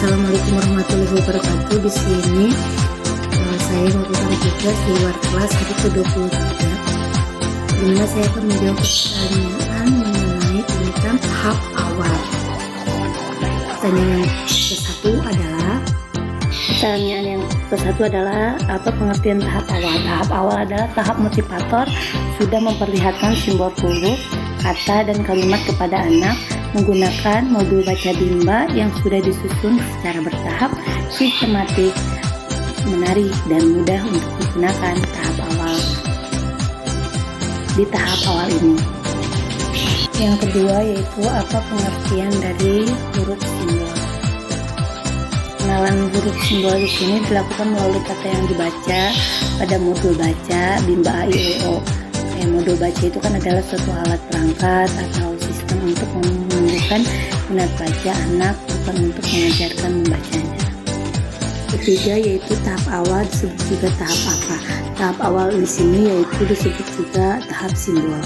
Assalamualaikum warahmatullahi wabarakatuh. Di sini saya melakukan tugas di luar kelas hari ke-23, di mana saya akan menjawab pertanyaan mengenai tentang tahap awal. Pertanyaan yang ke-1 adalah apa pengertian tahap awal? Tahap awal adalah tahap motivator sudah memperlihatkan simbol huruf, kata, dan kalimat kepada anak menggunakan modul baca bimba yang sudah disusun secara bertahap, sistematik, menarik, dan mudah untuk digunakan tahap awal. Di tahap awal ini, yang kedua yaitu apa pengertian dari huruf simbol. Pengenalan huruf simbol di sini dilakukan melalui kata yang dibaca pada modul baca bimba A, I, U, E, O. Modul baca itu kan adalah suatu alat perangkat atau sistem untuk menumbuhkan minat baca anak, bukan untuk mengajarkan membacanya. Ketiga yaitu tahap awal disebut juga tahap apa? Tahap awal di sini yaitu disebut juga tahap simbol.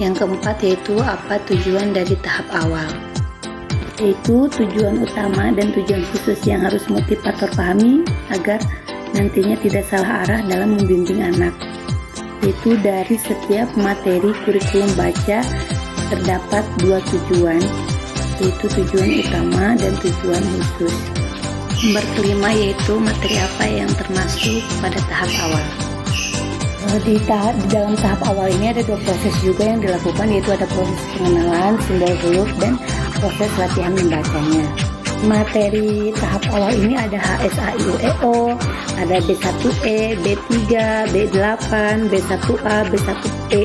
Yang keempat yaitu apa tujuan dari tahap awal? Yaitu tujuan utama dan tujuan khusus yang harus motivator pahami agar nantinya tidak salah arah dalam membimbing anak. Yaitu dari setiap materi kurikulum baca terdapat dua tujuan, yaitu tujuan utama dan tujuan khusus. Nomor kelima yaitu materi apa yang termasuk pada tahap awal. Di dalam tahap awal ini ada dua proses juga yang dilakukan, yaitu ada proses pengenalan simbol huruf dan proses latihan membacanya. Materi tahap awal ini ada HS, A, I, U, E, O, ada B1E, B3, B8, B1A, B1E,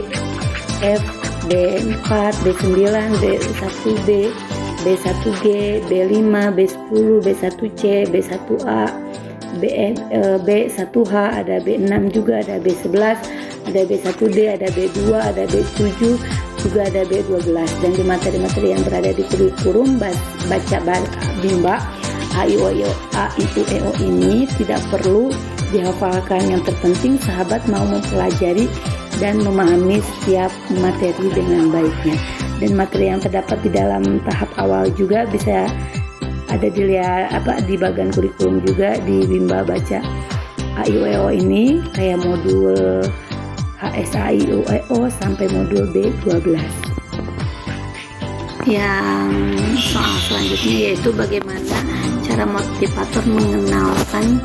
F, B4, B9, B1B, B1G, B5, B10, B1C, B1A, B1H, ada B6 juga, ada B11, ada B1D, ada B2, ada B7, juga ada B12. Dan di materi-materi yang berada di kurikulum baca bimba A, I, U, E, O ini tidak perlu dihafalkan. Yang terpenting sahabat mau mempelajari dan memahami setiap materi dengan baiknya. Dan materi yang terdapat di dalam tahap awal juga bisa ada di bagian kurikulum juga di bimba baca A, I, U, E, O ini, kayak modul HS, A, I, U, E, O sampai modul B12. Yang soal selanjutnya yaitu bagaimana cara motivator mengenalkan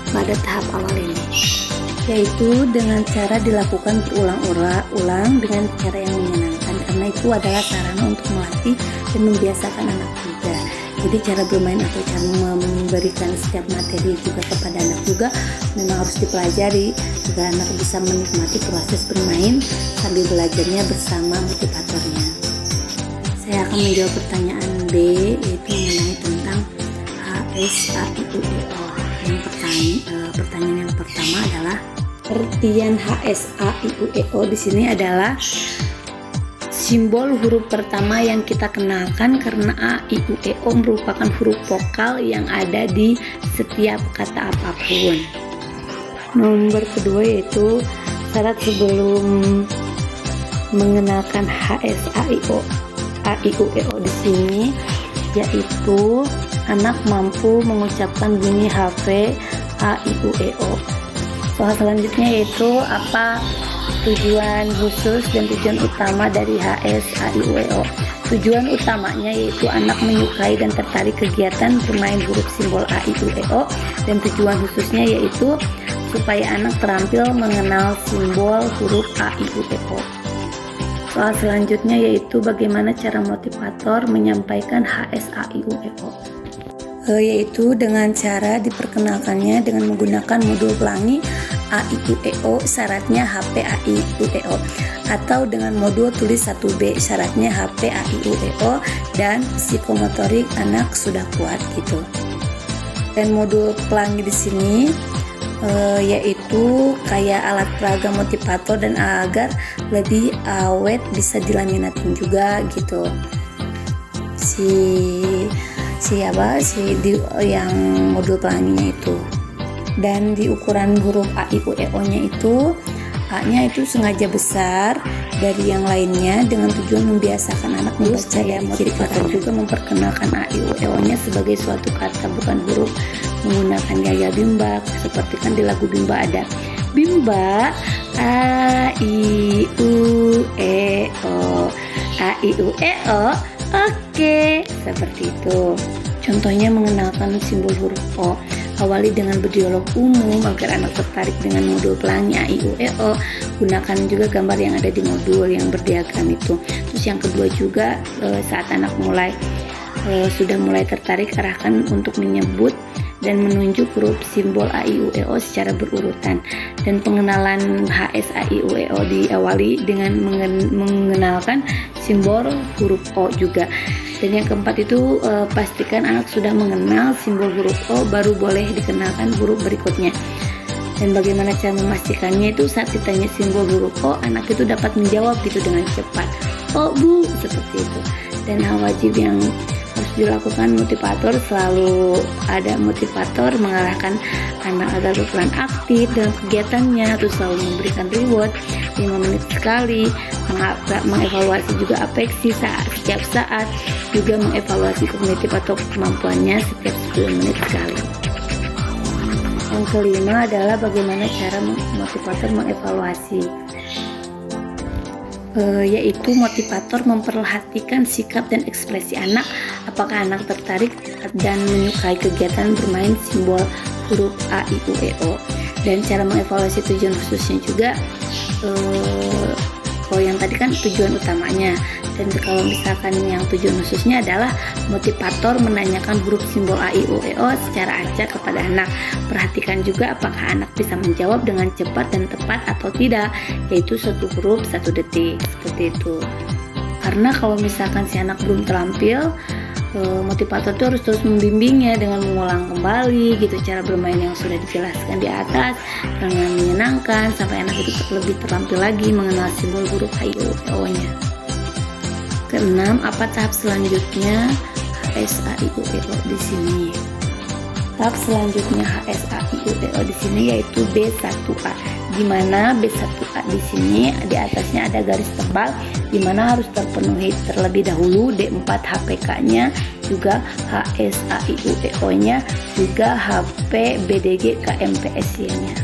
pada tahap awal ini, yaitu dengan cara dilakukan berulang-ulang dengan cara yang menyenangkan, karena itu adalah sarana untuk melatih dan membiasakan anak juga. Jadi cara bermain atau cara memberikan setiap materi juga kepada anak juga memang harus dipelajari agar anak bisa menikmati proses bermain sambil belajarnya bersama motivatornya. Saya akan menjawab pertanyaan B, yaitu mengenai tentang HS, A, I, U, E, O. Pertanyaan yang pertama adalah pengertian HS, A, I, U, E, O di sini adalah simbol huruf pertama yang kita kenalkan, karena A, I, U, E, O merupakan huruf vokal yang ada di setiap kata apapun. Nomor kedua yaitu syarat sebelum mengenalkan HS, A, I, U, E, O di sini, yaitu anak mampu mengucapkan bunyi HV A, I, U, E, O. Soal selanjutnya yaitu apa tujuan khusus dan tujuan utama dari HS, A, I, U, E, O. Tujuan utamanya yaitu anak menyukai dan tertarik kegiatan bermain huruf simbol A, I, U, E, O, dan tujuan khususnya yaitu supaya anak terampil mengenal simbol huruf A, I, U, E, O. Soal selanjutnya yaitu bagaimana cara motivator menyampaikan HS, A, I, U, E, O. Yaitu dengan cara diperkenalkannya dengan menggunakan modul pelangi A, I, U, E, O, syaratnya HP, A, I, U, E, O, atau dengan modul tulis 1B, syaratnya HP, A, I, U, E, O, dan psikomotorik anak sudah kuat gitu. Dan modul pelangi di sini yaitu kayak alat peraga motivator dan agar lebih awet bisa dilaminatin juga gitu. Yang modul pelanginya itu. Dan di ukuran huruf A, I, U, E, O nya itu A nya itu sengaja besar, dari yang lainnya dengan tujuan membiasakan anak membaca. Ya, motivator juga memperkenalkan a, i, u, e, o-nya sebagai suatu kata bukan huruf menggunakan gaya bimba. Seperti kan di lagu Bimba ada Bimba a, i, u, e, o, a, i, u, e, o. Oke, seperti itu. Contohnya mengenalkan simbol huruf O. Awali dengan berdialog umum agar anak tertarik dengan modul pelangi a, i, u, e, o. Gunakan juga gambar yang ada di modul yang berdiagram itu. Terus yang kedua juga saat anak sudah mulai tertarik, arahkan untuk menyebut dan menunjuk huruf simbol a, i, u, e, o secara berurutan. Dan pengenalan HS a, i, u, e, o diawali dengan mengenalkan simbol huruf O juga. Dan yang keempat itu pastikan anak sudah mengenal simbol huruf O, baru boleh dikenalkan huruf berikutnya. Dan bagaimana cara memastikannya itu saat ditanya simbol huruf O, anak itu dapat menjawab gitu dengan cepat. Oh bu, seperti itu. Dan hal wajib yang harus dilakukan motivator, selalu ada motivator mengarahkan anak agar berperan aktif dalam kegiatannya, terus selalu memberikan reward 5 menit sekali, mengevaluasi juga apeksi setiap saat, juga mengevaluasi kognitif atau kemampuannya setiap 10 menit sekali. Yang kelima adalah bagaimana cara motivator mengevaluasi, yaitu motivator memperhatikan sikap dan ekspresi anak, apakah anak tertarik dan menyukai kegiatan bermain simbol huruf a, i, u, e, o. Dan cara mengevaluasi tujuan khususnya juga, kalau yang tadi kan tujuan utamanya, dan kalau misalkan yang tujuan khususnya adalah motivator menanyakan huruf simbol a, i, u, e, o secara acak kepada anak. Perhatikan juga apakah anak bisa menjawab dengan cepat dan tepat atau tidak, yaitu satu huruf 1 detik, seperti itu. Karena kalau misalkan si anak belum terampil, motivator itu harus terus membimbingnya dengan mengulang kembali gitu cara bermain yang sudah dijelaskan di atas dengan menyenangkan sampai anak itu lebih terampil lagi mengenal simbol huruf a, i, u, e, o-nya. Keenam, apa tahap selanjutnya HS a, i, u, e, o di sini? Tahap selanjutnya HS a, i, u, e, o di sini yaitu B1A. Di mana B1A di sini di atasnya ada garis tebal di mana harus terpenuhi terlebih dahulu D4 HPK-nya, juga HS a, i, u, e, o-nya, juga HP BDG KMPSY-nya.